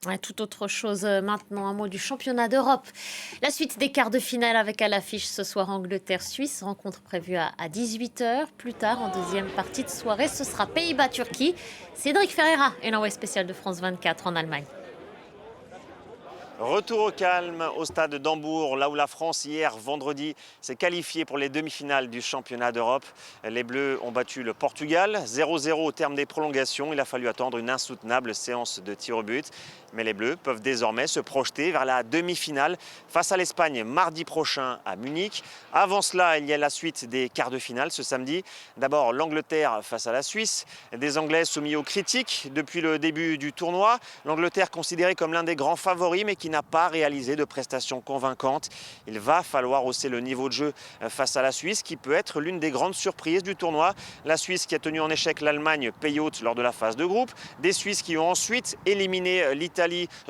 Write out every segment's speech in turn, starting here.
Ouais, tout autre chose maintenant, un mot du championnat d'Europe. La suite des quarts de finale avec à l'affiche ce soir Angleterre-Suisse, rencontre prévue à 18 h. Plus tard, en deuxième partie de soirée, ce sera Pays-Bas-Turquie. Cédric Ferreira est l'envoyé spécial de France 24 en Allemagne. Retour au calme au stade d'Hambourg, là où la France, hier, vendredi, s'est qualifiée pour les demi-finales du championnat d'Europe. Les Bleus ont battu le Portugal, 0-0 au terme des prolongations. Il a fallu attendre une insoutenable séance de tir au but. Mais les Bleus peuvent désormais se projeter vers la demi-finale face à l'Espagne mardi prochain à Munich. Avant cela, il y a la suite des quarts de finale ce samedi. D'abord l'Angleterre face à la Suisse. Des Anglais soumis aux critiques depuis le début du tournoi. L'Angleterre considérée comme l'un des grands favoris mais qui n'a pas réalisé de prestations convaincantes. Il va falloir hausser le niveau de jeu face à la Suisse qui peut être l'une des grandes surprises du tournoi. La Suisse qui a tenu en échec l'Allemagne pays hôte lors de la phase de groupe. Des Suisses qui ont ensuite éliminé l'Italie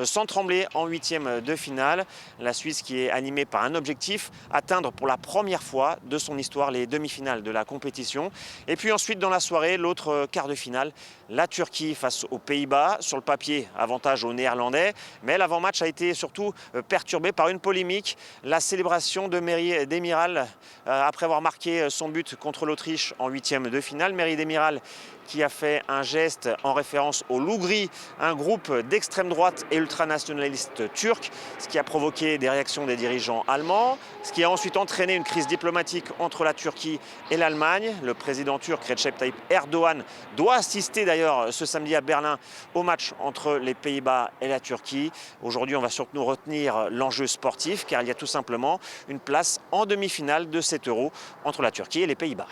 sans trembler en huitième de finale. La Suisse qui est animée par un objectif, atteindre pour la première fois de son histoire les demi-finales de la compétition. Et puis ensuite dans la soirée, l'autre quart de finale, la Turquie face aux Pays-Bas. Sur le papier, avantage aux Néerlandais, mais l'avant-match a été surtout perturbé par une polémique. La célébration de Merih Demiral après avoir marqué son but contre l'Autriche en huitième de finale. Merih Demiral qui a fait un geste en référence au Lougri, un groupe d'extrême droite et ultranationalistes turcs, ce qui a provoqué des réactions des dirigeants allemands, ce qui a ensuite entraîné une crise diplomatique entre la Turquie et l'Allemagne. Le président turc Recep Tayyip Erdogan doit assister d'ailleurs ce samedi à Berlin au match entre les Pays-Bas et la Turquie. Aujourd'hui, on va surtout retenir l'enjeu sportif car il y a tout simplement une place en demi-finale de cet Euro entre la Turquie et les Pays-Bas.